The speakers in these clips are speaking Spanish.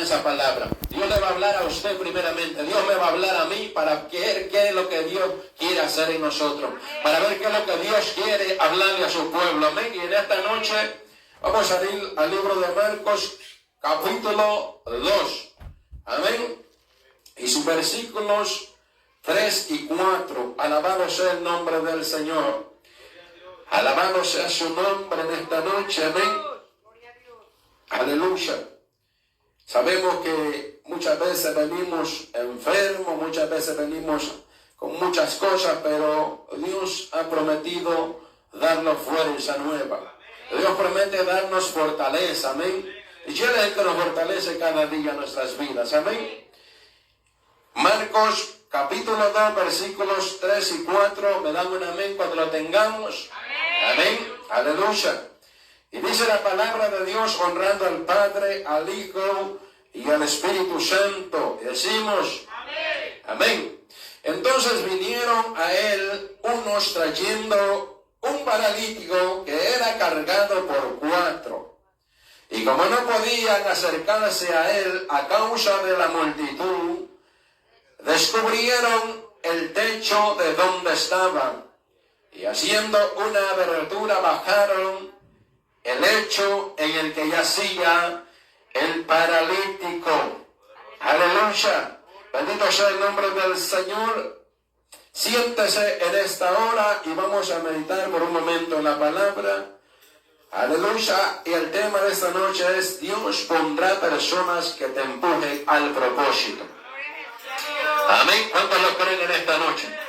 esa palabra. Dios le va a hablar a usted primeramente. Dios me va a hablar a mí para ver qué es lo que Dios quiere hacer en nosotros. Para ver qué es lo que Dios quiere hablarle a su pueblo. Amén. Y en esta noche vamos a ir al libro de Marcos, capítulo 2. Amén. Y sus versículos 3 y 4. Alabado sea el nombre del Señor. Alabado sea su nombre en esta noche. Amén. Aleluya. Sabemos que muchas veces venimos enfermos, muchas veces venimos con muchas cosas, pero Dios ha prometido darnos fuerza nueva. Dios promete darnos fortaleza. Amén. Y Él es el que nos fortalece cada día en nuestras vidas. Amén. Marcos capítulo 2, versículos 3 y 4. Me dan un amén cuando lo tengamos. Amén. Aleluya. Y dice la palabra de Dios, honrando al Padre, al Hijo y al Espíritu Santo. Y decimos, amén. Amén. Entonces vinieron a él unos trayendo un paralítico que era cargado por 4. Y como no podían acercarse a él a causa de la multitud, descubrieron el techo de donde estaban. Y haciendo una abertura bajaron el lecho en el que yacía el paralítico. Aleluya. Bendito sea el nombre del Señor. Siéntese en esta hora y vamos a meditar por un momento en la palabra. Aleluya. Y el tema de esta noche es: Dios pondrá personas que te empujen al propósito. Amén. ¿Cuántos lo creen en esta noche?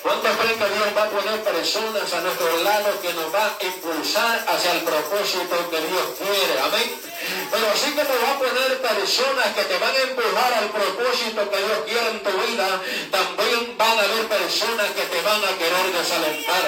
¿Cuántos creen que Dios va a poner personas a nuestro lado que nos va a impulsar hacia el propósito que Dios quiere? Amén. Pero así como va a poner personas que te van a empujar al propósito que Dios quiere en tu vida, también van a haber personas que te van a querer desalentar.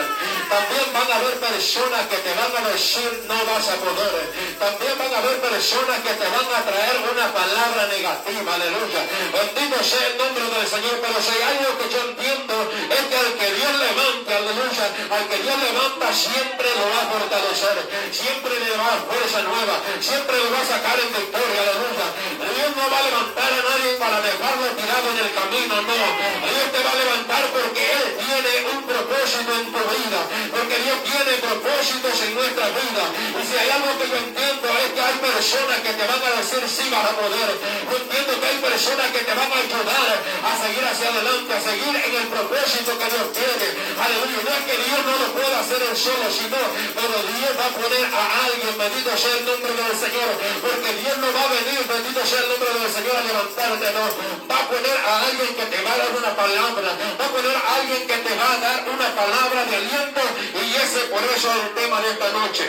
También van a haber personas que te van a decir no vas a poder. También van a haber personas que te van a traer una palabra negativa. Aleluya. Bendito sea el nombre del Señor. Pero si hay algo que yo entiendo es que al que Dios levanta, aleluya, al que Dios levanta siempre lo va a fortalecer. Siempre le va a dar fuerza nueva. Siempre lo va a sacar en victoria. Aleluya. Dios no va a levantar a nadie para dejarlo tirado en el camino. No. Dios te va a levantar porque Él tiene un propósito en tu vida. Porque Dios tiene propósitos en nuestra vida. Y si hay algo que yo entiendo es que hay personas que te van a decir sí vas a poder. Yo entiendo que hay personas que te van a ayudar a seguir hacia adelante, a seguir en el propósito que Dios tiene. Aleluya. No es que Dios no lo pueda hacer él solo, sino pero Dios va a poner a alguien, bendito sea el nombre del Señor, porque Dios no va a venir, bendito sea el nombre del Señor, a levantarte, no. Va a poner a alguien que te va a dar una palabra, va a poner a alguien que te va a dar una palabra de aliento, y ese por eso es el tema de esta noche.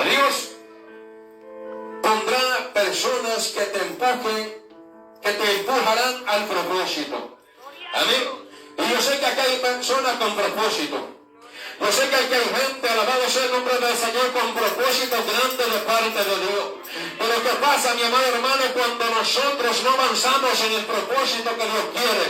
Dios pondrá personas que te empujen, que te empujarán al propósito. Amén. Y yo sé que acá hay personas con propósito. Yo sé que aquí hay gente, alabado sea el nombre del Señor, con propósitos grandes de parte de Dios. Pero ¿qué pasa, mi amado hermano, cuando nosotros no avanzamos en el propósito que Dios quiere?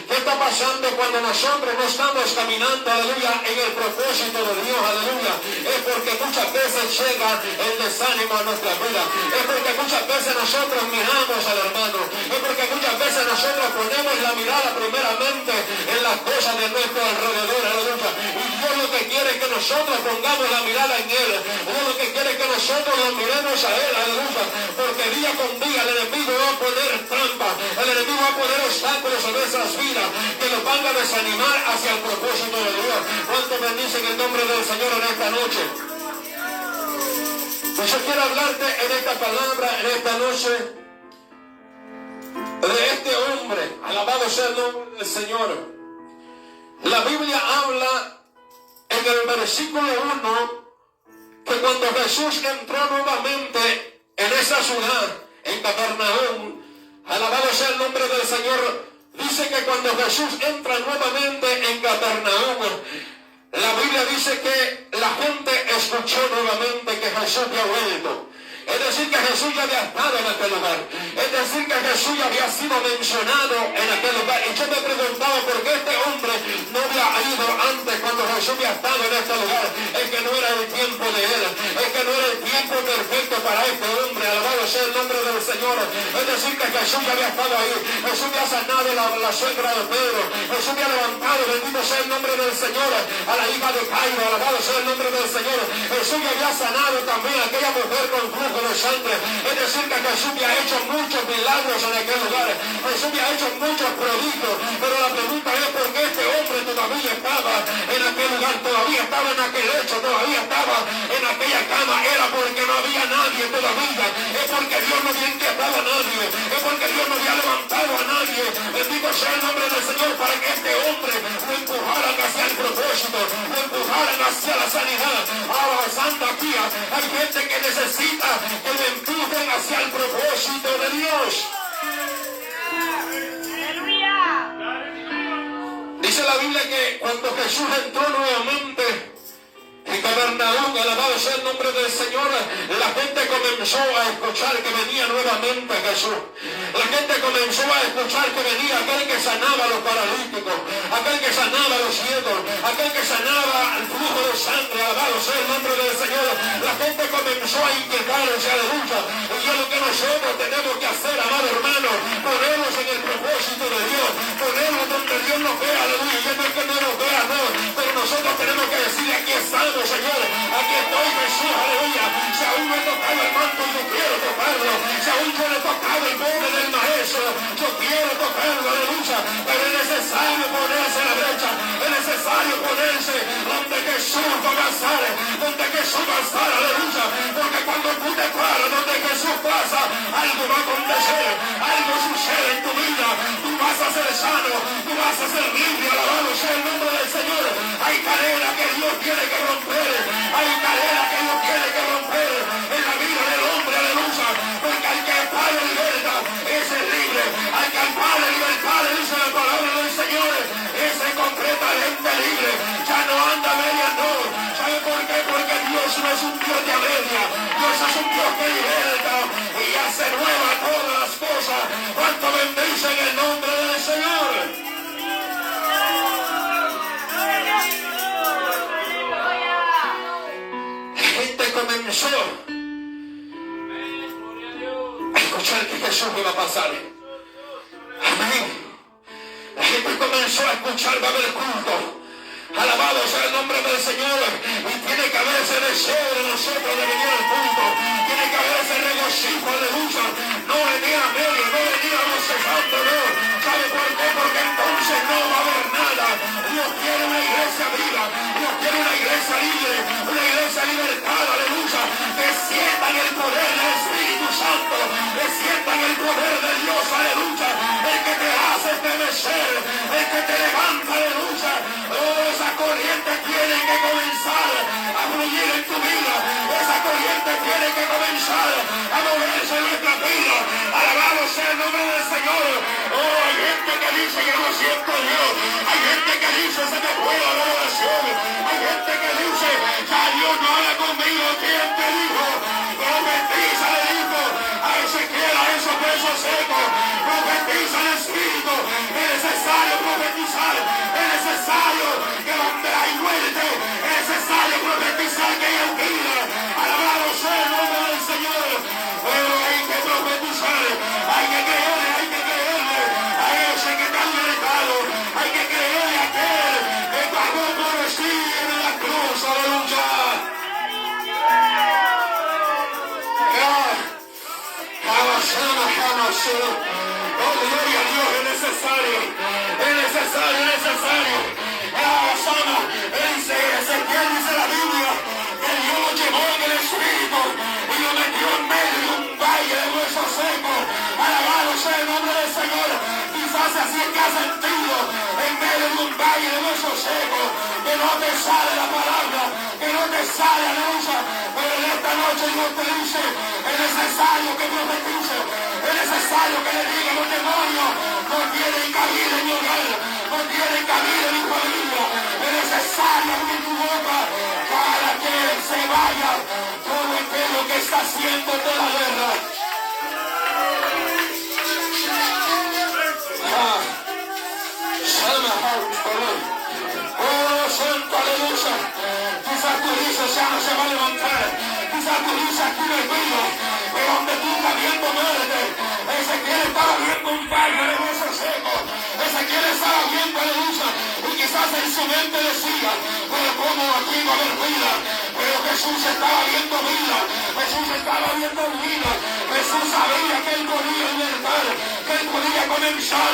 ¿Qué está pasando cuando nosotros no estamos caminando, aleluya, en el propósito de Dios, aleluya? Es porque muchas veces llega el desánimo a nuestra vida. Es porque muchas veces nosotros miramos al hermano. Es porque muchas veces nosotros ponemos la mirada primeramente en las cosas de nuestro alrededor, aleluya. Y Dios lo que quiere es que nosotros pongamos la mirada en Él. Dios lo que quiere es que nosotros lo miremos a Él, aleluya. Porque día con día el enemigo va a poner trampa, el enemigo va a poner obstáculos en nuestras vidas que nos van a desanimar hacia el propósito de Dios. ¿Cuánto bendicen el nombre del Señor en esta noche? Pues yo quiero hablarte en esta palabra, en esta noche, de este hombre, alabado sea el nombre del Señor. La Biblia habla en el versículo 1 que cuando Jesús entró nuevamente en esa ciudad, en Capernaum, alabado sea el nombre del Señor, dice que cuando Jesús entra nuevamente en Capernaum, la Biblia dice que la gente escuchó nuevamente que Jesús había vuelto. Es decir, que Jesús ya había estado en aquel lugar. Es decir, que Jesús ya había sido mencionado en aquel lugar. Y yo me preguntaba por qué este hombre no había ido antes cuando Jesús había estado en este lugar. Es que no era el tiempo de él. Es que no era el tiempo perfecto para este hombre. Alabado sea el nombre del Señor. Es decir, que Jesús ya había estado ahí. Jesús había sanado la suegra de Pedro. Jesús había levantado, bendito sea el nombre del Señor, a la hija de Cairo. Alabado sea el nombre del Señor. Jesús ya había sanado también a aquella mujer con flujo de sangre. Es decir, que Jesús había hecho muchos milagros en aquel lugar. Jesús había hecho muchos prodigios. Pero la pregunta es por qué este hombre todavía estaba en aquel lugar, todavía estaba en aquel lecho, todavía estaba en aquella cama. Era porque no había nadie todavía. Es porque Dios no había inquietado a nadie. Es porque Dios no había levantado a nadie. Bendito sea el nombre del Señor, para que este hombre lo empujaran hacia el propósito, lo empujaran hacia la sanidad. Ahora, Santa Tía, hay gente que necesita que lo empujen hacia el propósito de Dios. Dice la Biblia que cuando Jesús entró nuevamente en Capernaum, alabado sea el nombre del Señor, la gente comenzó a escuchar que venía nuevamente Jesús. La gente comenzó a escuchar que venía aquel que sanaba a los paralíticos, aquel que sanaba a los ciegos, aquel que sanaba el flujo de sangre, alabado sea el nombre del Señor. La gente comenzó a inquietarse, aleluya. Y es lo que nosotros tenemos que hacer, amado hermano, ponernos en el propósito de Dios, ponernos donde Dios nos vea, aleluya. Y no es que no nos vea, no, pero nosotros tenemos que decir: aquí estamos, Señor, aquí estoy, Jesús, aleluya. Si aún no he tocado el manto, yo quiero tocarlo. Si aún yo no he tocado el borde del maestro, yo quiero tocarlo, aleluya. Pero es necesario ponerse en la brecha, es necesario ponerse donde Jesús va a pasar, donde Jesús va a estar, aleluya. Porque cuando tú te paras donde Jesús pasa, algo va a acontecer, algo sucede en tu vida. Tú vas a ser sano, tú vas a ser libre, alabado sea el nombre del Señor. Hay cadenas que Dios tiene que romper, hay cadenas que Dios tiene que romper en la vida del hombre, aleluya. Porque al que el Padre liberta, ese es libre. Al que el Padre libertad, dice la palabra del Señor, ese es completamente libre. Ya no anda a medias, no. ¿Sabe por qué? Porque Dios no es un Dios de a media. Dios es un Dios que liberta y hace nueva todas las cosas. ¿Cuánto bendicen el nombre del Señor? Comenzó a escuchar que Jesús iba a pasar. Amén. La gente comenzó a escuchar: va a haber culto. Alabado sea el nombre del Señor. Y tiene que haber ese deseo de nosotros de venir al culto. Tiene que haber ese regocijo, aleluya. No venir a medio, no venir a bocejando, no. ¿Sabe por qué? Porque entonces no va a haber nada. Dios quiere una iglesia viva. Dios quiere una iglesia libre, una iglesia libertada, aleluya. Que sientan el poder del Espíritu Santo, que sientan el poder de Dios, aleluya. El que te hace estremecer, el que te levanta, aleluya. Oh, esa corriente tiene que comenzar a fluir en tu vida. Esa corriente tiene que comenzar a moverse en nuestra vida. Alabado sea el nombre del Señor. Oh, hay gente que dice: yo no siento a Dios. Hay gente que dice: se me fue la revelación. Hay gente que dice: ya Dios no habla conmigo. ¿Quién te dijo? Profetiza, le dijo a Ezequiel, a esos pesos secos. Profetiza el Espíritu. Es necesario profetizar. Es necesario que donde hay muerte, es necesario profetizar que hay vida. Alabado sea el nombre del Señor. Pero hay que profetizar. Hay que creerle, hay que creerle a ese que está libertado. Hay que creerle a aquel que pagó por sí en la cruz, aleluya. Oh, gloria a Dios, es necesario. Es necesario, es necesario. Ezequiel dice la Biblia que Dios lo llevó en el Espíritu y lo metió en medio de un valle de huesos secos. Alabado sea el nombre del Señor. Quizás así es que ha sentido en medio de un valle de huesos secos, que no te sale la palabra, que no te sale, aleluya. Pero en esta noche Dios te dice: es necesario que profetice, es necesario necesario que le diga a los demonios, no tienen cabida en mi hogar, no tienen cabida en mi familia. Es necesario abrir tu boca para que se vaya todo aquello que está haciendo de la guerra. Oh, santo, aleluya. Quizás tú dices, ya no se va a levantar. Quizás tú dices, aquí no hay vida. Pero donde tú estás viendo muerte, Ezequiel estaba viendo un valle de huesos secos. Ezequiel estaba viendo, aleluya. Y quizás en su mente decía, pero ¿cómo aquí va a haber vida? Pero Jesús estaba viendo vida. Jesús estaba viendo vida. Jesús sabía que él podía libertar, que él podía comenzar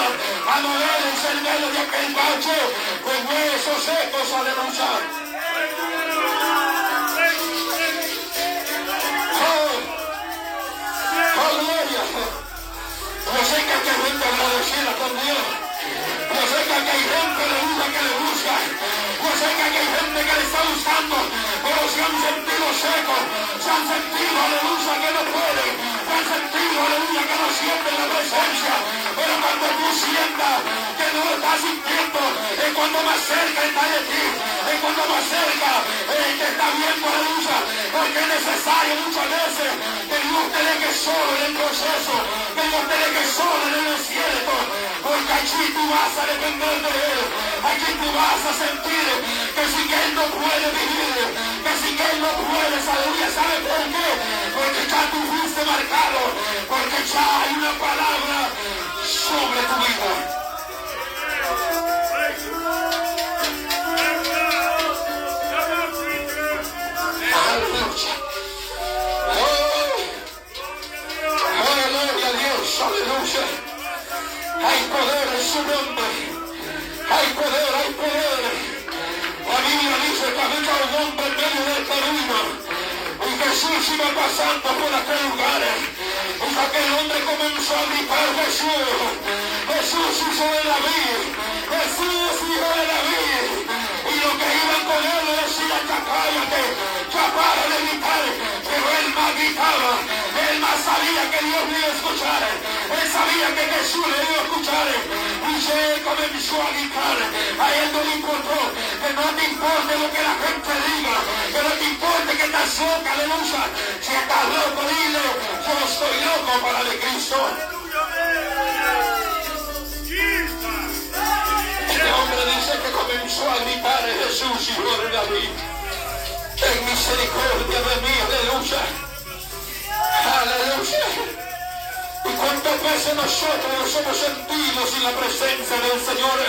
a moverse en medio de aquel valle con huesos secos, aleluya. Oh, gloria. Yo sé que hay gente agradecida con Dios. Yo sé que hay gente, aleluya, que le busca. Yo sé que hay gente que le está buscando, pero se han sentido secos, se han sentido, aleluya, que no pueden, se han sentido, aleluya, que no sienten la presencia. Pero cuando tú sientas que no lo estás sintiendo, es cuando más cerca está de ti, es cuando más cerca te está viendo, aleluya, porque es necesario muchas veces que Dios te deje solo en el proceso, que Dios te deje solo en el desierto, porque allí tú vas a depender de Él, allí tú vas a sentir que sin Él no puede vivir, que sin Él no puedes, aleluya. ¿Sabe por qué? Porque ya tú fuiste marcado, porque ya hay una palabra sobre tu vida. Aleluya. Oh, gloria a Dios, aleluya. Hay poder en su nombre. Hay poder, hay poder. La Biblia dice que había un hombre en medio del camino y Jesús iba pasando por aquel lugar y aquel hombre comenzó a gritar: Jesús, Jesús, hijo de David, Jesús, hijo de David. Y los que iban con él le decían: ya cállate, ya para de gritar. Pero él más gritaba, él más sabía que Dios le iba a escuchar, él sabía que Jesús le iba a escuchar. Y él comenzó a gritar. A él no le importó, que no te importe lo que la gente diga, que no te importe que estás loca, aleluya. Si estás loco, dile: yo estoy loco para de Cristo. Este hombre dice que comenzó a gritar: Jesús, hijo de David, ten misericordia de mí, aleluya. Aleluya. ¿Y cuántas veces nosotros nos hemos sentido sin la presencia del Señor?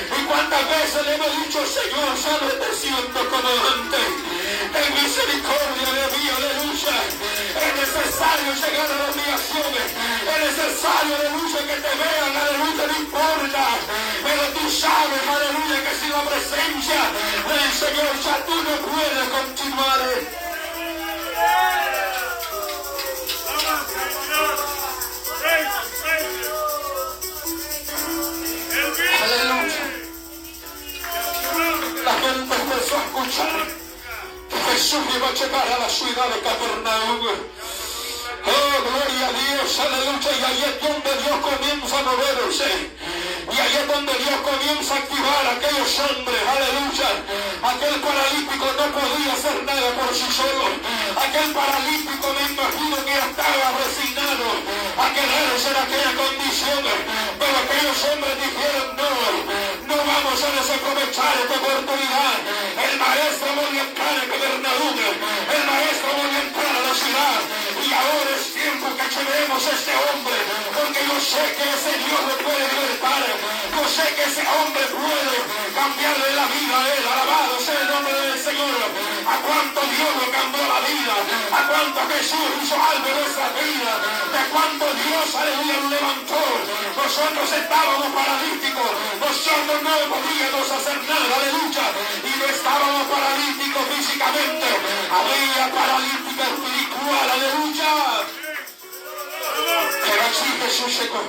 ¿Y cuántas veces le hemos dicho: Señor, ya no te siento como antes? Ten misericordia de mí, aleluya. Es necesario llegar a la humillación. Es necesario, aleluya, que te vean, aleluya, no importa. Pero tú sabes, aleluya, que sin la presencia del Señor ya tú no puedes continuar. Aleluya. La gente empezó a escuchar que Jesús iba a llegar a la ciudad de Capernaum. Oh, gloria a Dios, aleluya. Y ahí es donde Dios comienza a moverse. Y ahí es donde Dios comienza a activar a aquellos hombres, aleluya. Aquel paralítico no podía hacer nada por sí solo. Aquel paralítico, me imagino que estaba resignado a quedarse en aquella condición. Pero aquellos hombres dijeron: no vamos a desaprovechar esta oportunidad. El maestro volvió a entrar en Capernaum, el maestro volvió a entrar a la ciudad. Y ahora es tiempo que llevemos a este hombre, porque yo sé que ese Dios lo puede libertar. Yo sé que ese hombre puede cambiarle la vida a él. Alabado sea el nombre del Señor. A cuánto Dios lo cambió la vida, a cuánto Jesús hizo algo en nuestra vida, de cuánto Dios, aleluya, nos levantó. Nosotros estábamos paralíticos, nosotros no podíamos hacer nada, aleluya, y no estábamos paralíticos físicamente, había paralítica espiritual, aleluya. Pero allí Jesús llegó,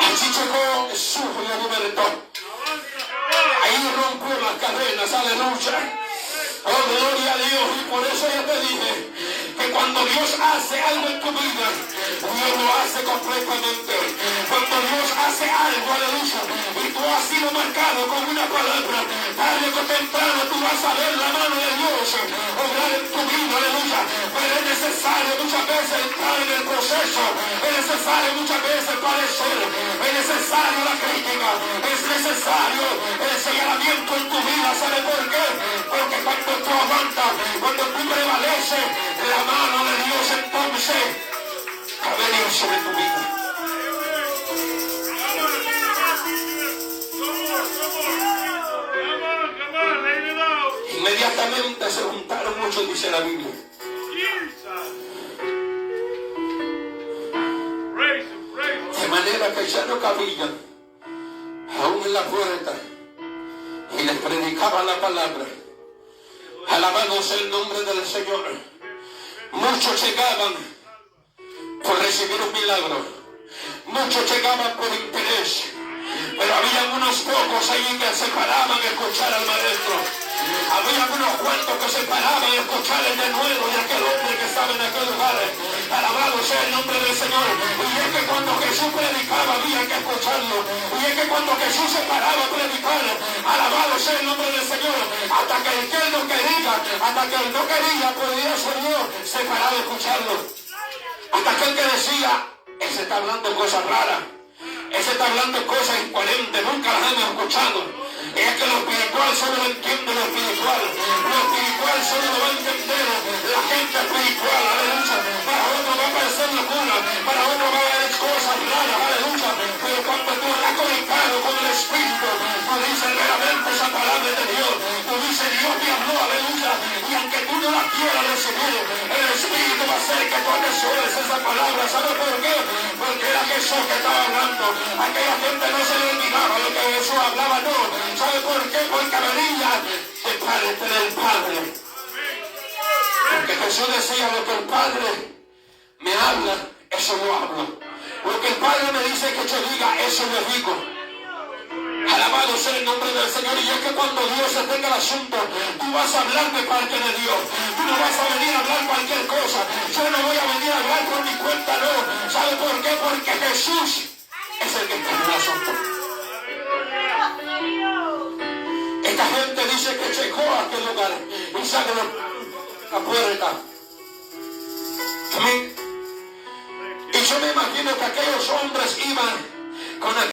allí llegó Jesús y la libertó. Ahí rompió las cadenas, aleluya. Oh, gloria a Dios. Y por eso yo te dije que cuando Dios hace algo en tu vida, Dios lo hace con completamente. Cuando Dios hace algo, aleluya, y tú has sido marcado con una palabra, tarde o temprano tú vas a ver la mano de Dios obrar en tu vida, aleluya. Pero es necesario muchas veces entrar en el proceso, es necesario muchas veces padecer, es necesario la crítica, es necesario el señalamiento en tu vida. ¿Sabe por qué? Porque cuando tú aguantas, cuando tú prevaleces, la mano de Dios entonces ha venido sobre tu vida. Inmediatamente se juntaron muchos, dice la Biblia. De manera que ya no cabían aún en la puerta y les predicaban la palabra. Alabado sea el nombre del Señor. Muchos llegaban por recibir un milagro, muchos llegaban por interés, pero había unos pocos ahí que se paraban a escuchar al maestro. Había unos cuantos que se paraban a escuchar el denuedo de aquel hombre que estaba en aquel lugar. Alabado sea el nombre del Señor. Y es que cuando Jesús predicaba había que escucharlo. Y es que cuando Jesús se paraba a predicar, alabado sea el nombre del Señor, hasta que el que él no quería, hasta que él no quería, podía ser Dios, se paraba a escucharlo. Hasta aquel que decía, ese está hablando cosas raras, ese está hablando cosas incoherentes, nunca las hemos escuchado. Es que lo espiritual solo lo entiende lo espiritual. Lo espiritual solo lo va a entender la gente espiritual, aleluya. Para otro va a parecer locura, para otro va a haber cosas raras, aleluya. Pero cuando tú estás conectado con el Espíritu, tú dices realmente esa palabra de Dios. Tú dices, Dios me habló, aleluya. Y aunque tú no la quieras recibir, el Espíritu va a hacer que tú atesores esa palabra. ¿Sabes por qué? Porque era Jesús que estaba hablando. Aquella gente no se le olvidaba lo que Jesús hablaba, no. ¿Sabe por qué? Porque venía de parte del Padre. Porque Jesús decía, lo que el Padre me habla, eso lo hablo. Lo que el Padre me dice que yo diga, eso lo digo. Alabado sea el nombre del Señor. Y es que cuando Dios se tenga el asunto, tú vas a hablar de parte de Dios. Tú no vas a venir a hablar cualquier cosa. Yo no voy a venir a hablar por mi cuenta, no. ¿Sabe por qué? Porque Jesús es el que está en el asunto. Esta gente dice que llegó a aquel lugar y se abrió la puerta. Y yo me imagino que aquellos hombres iban con el